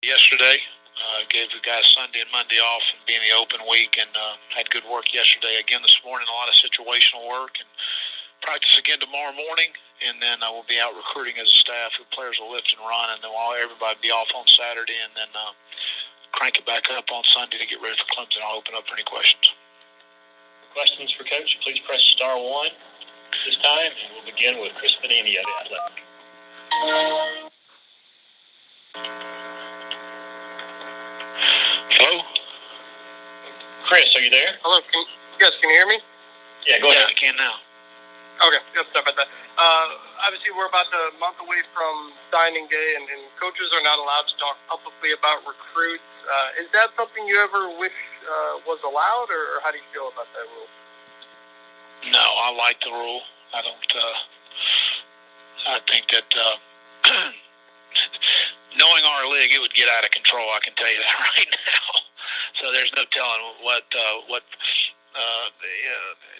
yesterday. Gave the guys Sunday and Monday off and being the open week, and had good work yesterday. Again this morning, a lot of situational work, and practice again tomorrow morning. And then we'll be out recruiting as a staff. The players will lift and run, and then everybody will be off on Saturday, and then crank it back up on Sunday to get ready for Clemson. I'll open up for any questions. Questions for Coach, please press *1 this time, and we'll begin with Chris Benini of The Athletic. Hello? Chris, are you there? Hello, can you hear me? Yeah, go ahead. I can now. Okay, good stuff about that. Obviously, we're about a month away from signing day, and coaches are not allowed to talk publicly about recruits. Is that something you ever wish was allowed, or how do you feel about that rule? No, I like the rule. I don't. I think that knowing our league, it would get out of control. I can tell you that right now. So there's no telling what it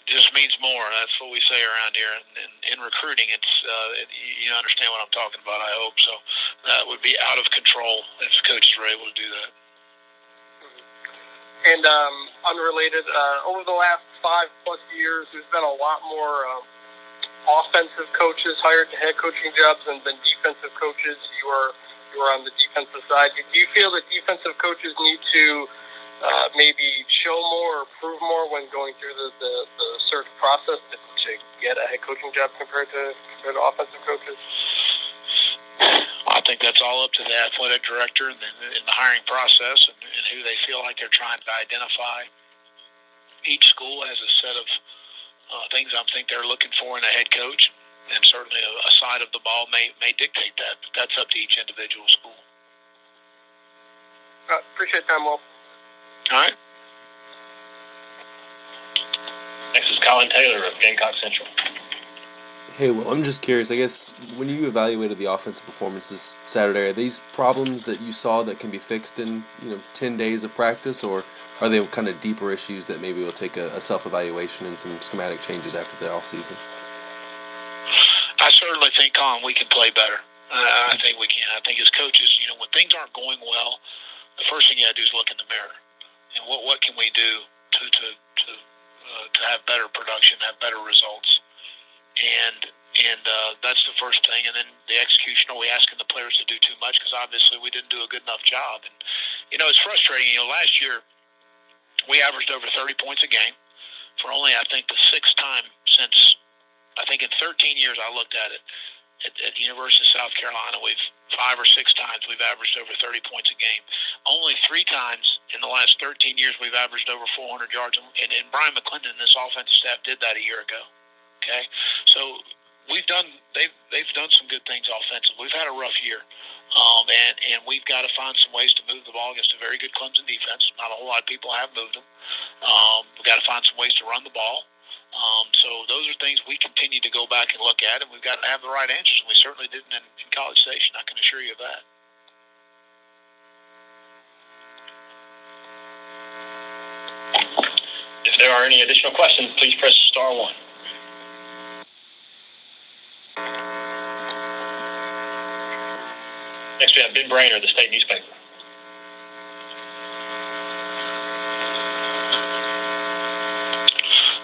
just means more. That's what we say around here. And in recruiting, you understand what I'm talking about, I hope. So that would be out of control if coaches were able to do that. And unrelated, over the last 5+ years, there's been a lot more offensive coaches hired to head coaching jobs than defensive coaches. You are on the defensive side. Do you feel that defensive coaches need to maybe show more or prove more when going through the search process to get a head coaching job compared to offensive coaches? I think that's all up to the athletic director and the hiring process and who they feel like they're trying to identify. Each school has a set of things I think they're looking for in a head coach, and certainly a side of the ball may dictate that, but that's up to each individual school. Appreciate the time, Will. All right. Next is Colin Taylor of Gamecock Central. Hey, well, I'm just curious. I guess when you evaluated the offensive performances Saturday, are these problems that you saw that can be fixed in 10 days of practice, or are they kind of deeper issues that maybe will take a self-evaluation and some schematic changes after the offseason? I certainly think, Colin, we can play better. I think we can. I think as coaches, when things aren't going well, the first thing you got to do is look in the mirror and what can we do to have better production, have better results. And that's the first thing. And then the execution, are we asking the players to do too much? Because obviously we didn't do a good enough job. And, it's frustrating. Last year we averaged over 30 points a game for only, I think, the sixth time since, I think in 13 years I looked at it. At the University of South Carolina, 5 or 6 times we've averaged over 30 points a game. Only 3 times in the last 13 years we've averaged over 400 yards. And Bryan McClendon and this offensive staff did that a year ago. Okay, so they've done some good things offensively. We've had a rough year, and we've got to find some ways to move the ball against a very good Clemson defense. Not a whole lot of people have moved them. We've got to find some ways to run the ball. So those are things we continue to go back and look at, and we've got to have the right answers. We certainly didn't in College Station. I can assure you of that. If there are any additional questions, please press *1. Next, we have Ben Bryan of the State Newspaper.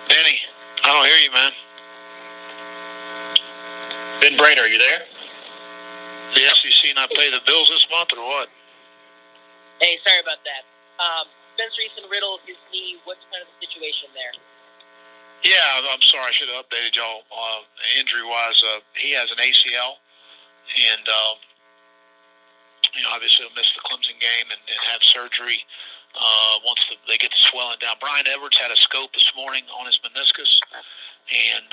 Benny, I don't hear you, man. Ben Bryan, are you there? The SEC not pay the bills this month, or what? Hey, sorry about that. Spencer Easton riddled his knee. What's kind of the situation there? Yeah, I'm sorry. I should have updated y'all injury-wise. He has an ACL, and obviously he'll miss the Clemson game and have surgery once they get the swelling down. Brian Edwards had a scope this morning on his meniscus, and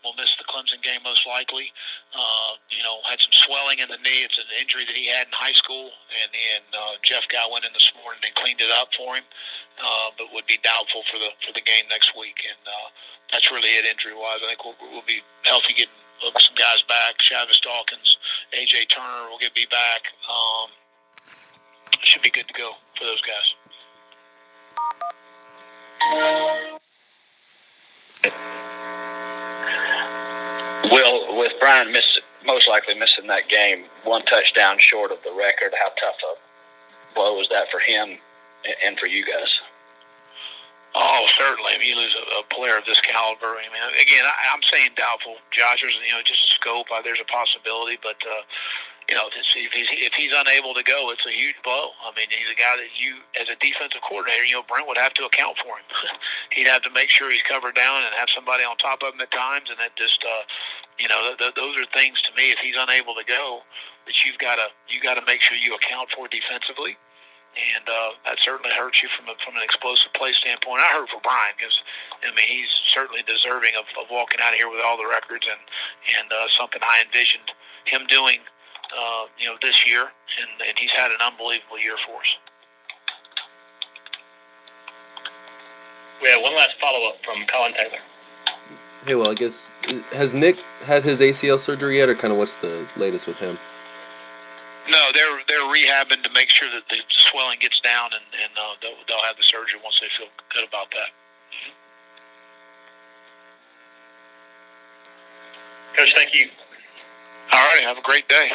will miss the Clemson game most likely. Had some swelling in the knee. It's an injury that he had in high school, and Jeff Guy went in this morning and cleaned it up for him, but would be doubtful for the game next week. And that's really it injury-wise. I think we'll be healthy getting some guys back. Chavis Dawkins, A.J. Turner will be back. Should be good to go for those guys. Will, with Bryan most likely missing that game, 1 touchdown short of the record, how tough blow was that for him and for you guys? Oh, certainly. I mean, you lose a player of this caliber. I mean, again, I'm saying doubtful. Josh, there's just a scope. There's a possibility, but if he's unable to go, it's a huge blow. I mean, he's a guy that you, as a defensive coordinator, Brent would have to account for him. He'd have to make sure he's covered down and have somebody on top of him at times, and that just, those are things to me. If he's unable to go, that you got to make sure you account for defensively. And that certainly hurts you from an explosive play standpoint. I hurt for Bryan because, he's certainly deserving of walking out of here with all the records and something I envisioned him doing, this year. And he's had an unbelievable year for us. We have one last follow-up from Colin Taylor. Hey, well, I guess, has Nick had his ACL surgery yet, or kind of what's the latest with him? No, they're rehabbing to make sure that the swelling gets down, and they'll have the surgery once they feel good about that. Coach, thank you. All right, have a great day.